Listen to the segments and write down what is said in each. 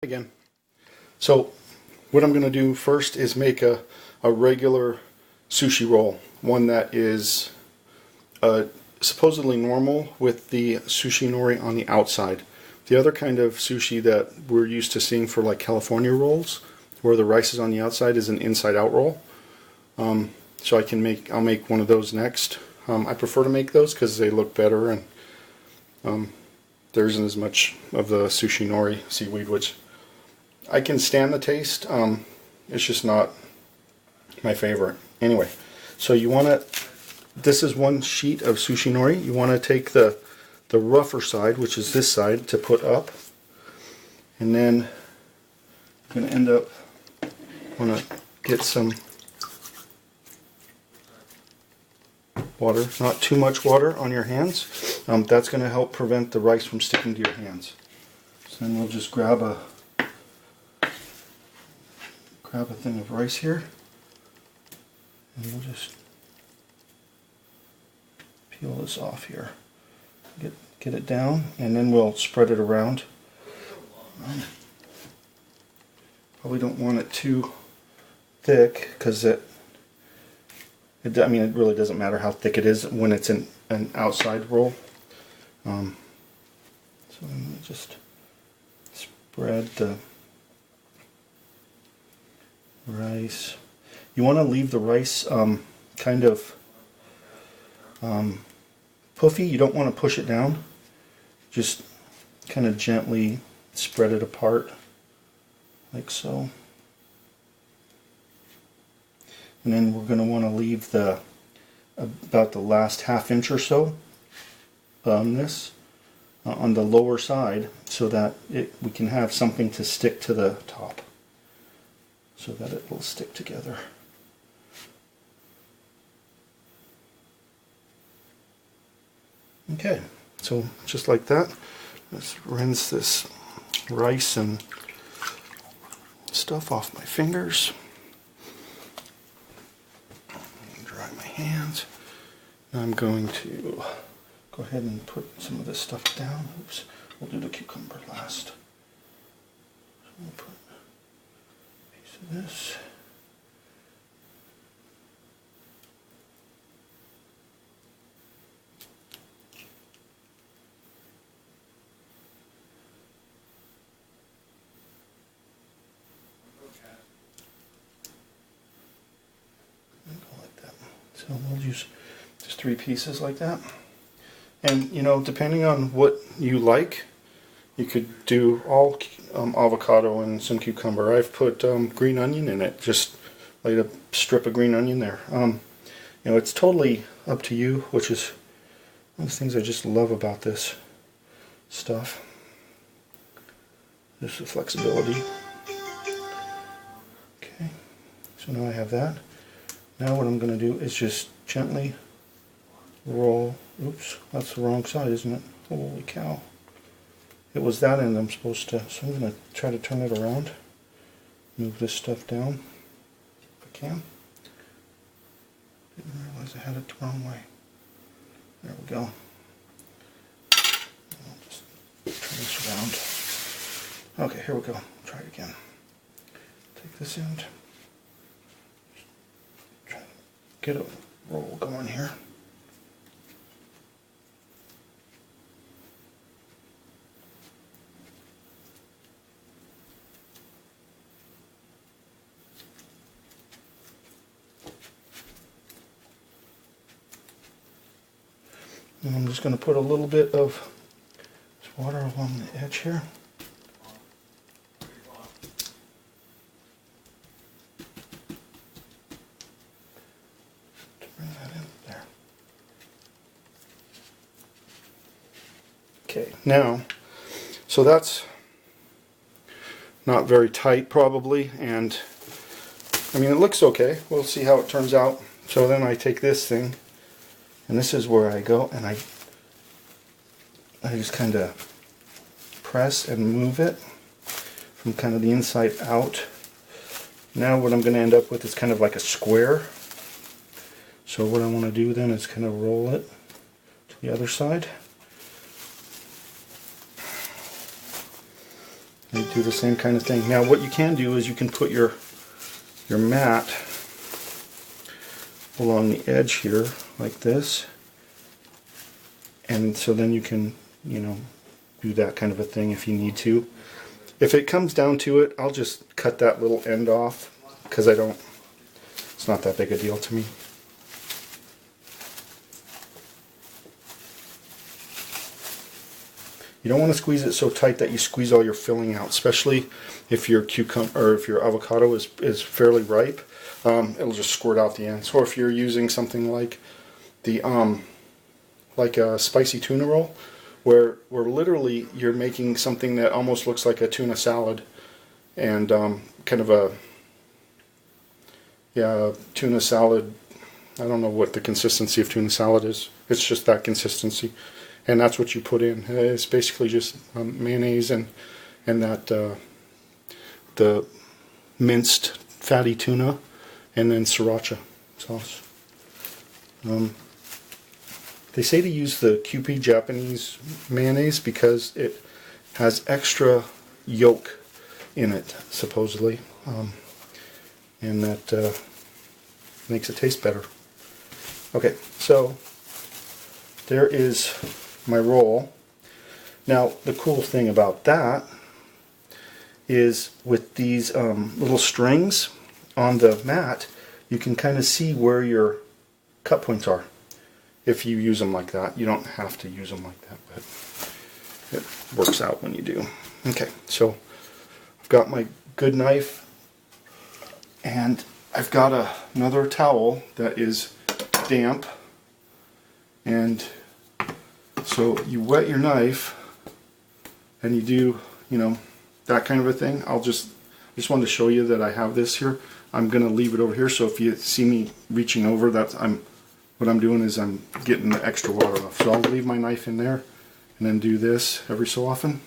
Again. So what I'm going to do first is make a regular sushi roll, one that is supposedly normal with the sushi-nori on the outside. The other kind of sushi that we're used to seeing for like California rolls, where the rice is on the outside, is an inside-out roll. So I'll make one of those next. I prefer to make those because they look better, and there isn't as much of the sushi-nori seaweed, which I can stand the taste. It's just not my favorite. Anyway, so you want to, this is one sheet of sushi-nori. You want to take the rougher side, which is this side, to put up. And then you're going to end up, want to get some water, not too much water on your hands. That's going to help prevent the rice from sticking to your hands. So then we'll just grab a thing of rice here, and we'll just peel this off here. Get it down, and then we'll spread it around. Probably don't want it too thick, because it really doesn't matter how thick it is when it's an outside roll. So let me just spread the rice. You want to leave the rice kind of puffy. You don't want to push it down. Just kind of gently spread it apart like so. And then we're going to want to leave about the last ½ inch or so on the lower side, so that we can have something to stick to the top, so that it will stick together. Okay, so just like that, let's rinse this rice and stuff off my fingers. Dry my hands. Now I'm going to go ahead and put some of this stuff down. Oops, we'll do the cucumber last. So we'll put a piece of this. So we'll use just 3 pieces like that. And depending on what you like, you could do all avocado and some cucumber. I've put green onion in it, just like a strip of green onion there. It's totally up to you, which is one of the things I just love about this stuff. Just the flexibility. Okay, so now I have that. Now what I'm going to do is just gently roll. Oops, that's the wrong side, isn't it? Holy cow. It was that end I'm supposed to. So I'm going to try to turn it around. Move this stuff down if I can. Didn't realize I had it the wrong way. There we go. I'll just turn this around. Okay, here we go. Try it again. Take this end. Get a roll going here. And I'm just going to put a little bit of water along the edge here. Okay, now, so that's not very tight probably, and it looks okay. We'll see how it turns out. So then I take this thing, and this is where I go, and I just kind of press and move it from kind of the inside out. Now what I'm going to end up with is kind of like a square. So what I want to do then is kind of roll it to the other side. I do do the same kind of thing. Now what you can do is you can put your mat along the edge here like this, and so then you can, you know, do that kind of a thing if you need to. If it comes down to it, I'll just cut that little end off because it's not that big a deal to me. You don't want to squeeze it so tight that you squeeze all your filling out, especially if your cucumber or if your avocado is fairly ripe. It'll just squirt out the ends. Or if you're using something like the like a spicy tuna roll, where literally you're making something that almost looks like a tuna salad, and kind of a tuna salad. I don't know what the consistency of tuna salad is. It's just that consistency, and that's what you put in. It's basically just mayonnaise and that the minced fatty tuna, and then sriracha sauce. They say to use the Kewpie Japanese mayonnaise because it has extra yolk in it, supposedly, and that makes it taste better. Okay, so there is my roll. Now, the cool thing about that is with these little strings on the mat, you can kind of see where your cut points are. If you use them like that, you don't have to use them like that, but it works out when you do. Okay, so I've got my good knife, and I've got another towel that is damp, and so you wet your knife and you do, you know, that kind of a thing. I just wanted to show you that I have this here. I'm gonna leave it over here, so if you see me reaching over, what I'm doing is I'm getting the extra water off. So I'll leave my knife in there and then do this every so often.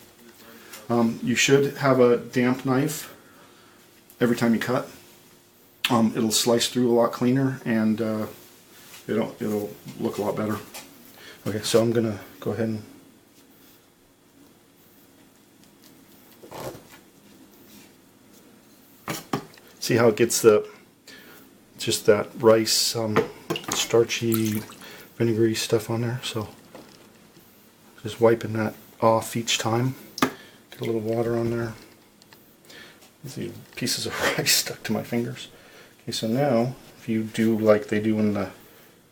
You should have a damp knife every time you cut. It'll slice through a lot cleaner, and it'll look a lot better. Okay, so I'm gonna go ahead and see how it gets just that rice starchy, vinegary stuff on there. So just wiping that off each time. Get a little water on there. These pieces of rice stuck to my fingers. Okay, so now if you do like they do in the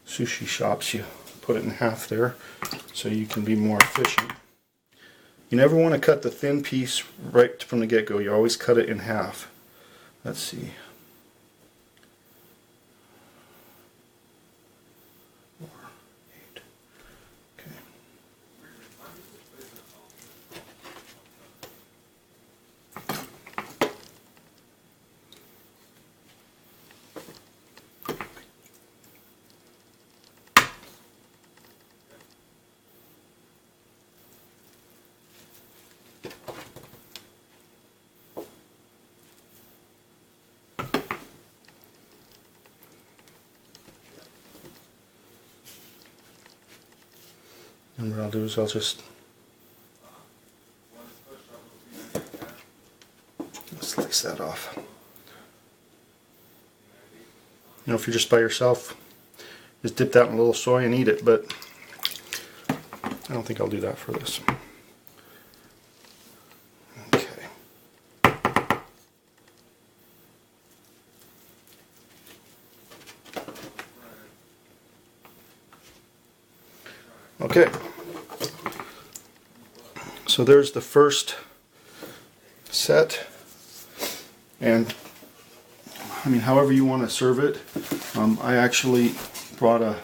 sushi shops, you put it in half there so you can be more efficient. You never want to cut the thin piece right from the get-go. You always cut it in half. Let's see. And what I'll do is I'll just slice that off. You know, if you're just by yourself, just dip that in a little soy and eat it, but I don't think I'll do that for this. Okay. Okay. So there's the first set, and I mean, however you want to serve it. I actually brought a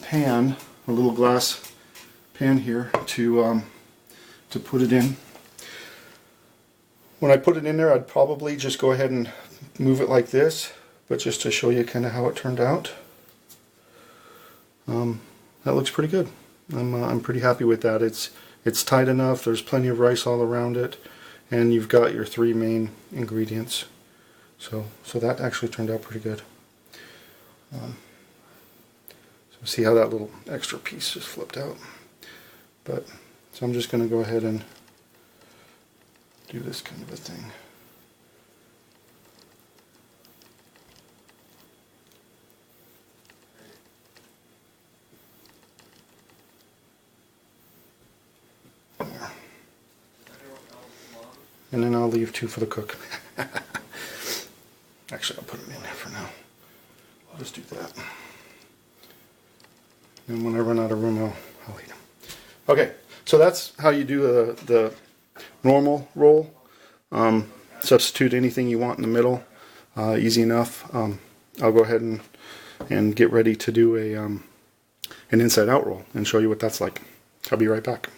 pan, a little glass pan here to put it in. When I put it in there, I'd probably just go ahead and move it like this, but just to show you kind of how it turned out. That looks pretty good. I'm pretty happy with that. It's tight enough. There's plenty of rice all around it, and you've got your three main ingredients. So that actually turned out pretty good. So see how that little extra piece just flipped out. So I'm just going to go ahead and do this kind of a thing. There. And then I'll leave 2 for the cook. Actually, I'll put them in there for now. I'll just do that. And when I run out of room, I'll eat them. Okay, so that's how you do the normal roll. Substitute anything you want in the middle. Easy enough. I'll go ahead and get ready to do an inside out roll and show you what that's like. I'll be right back.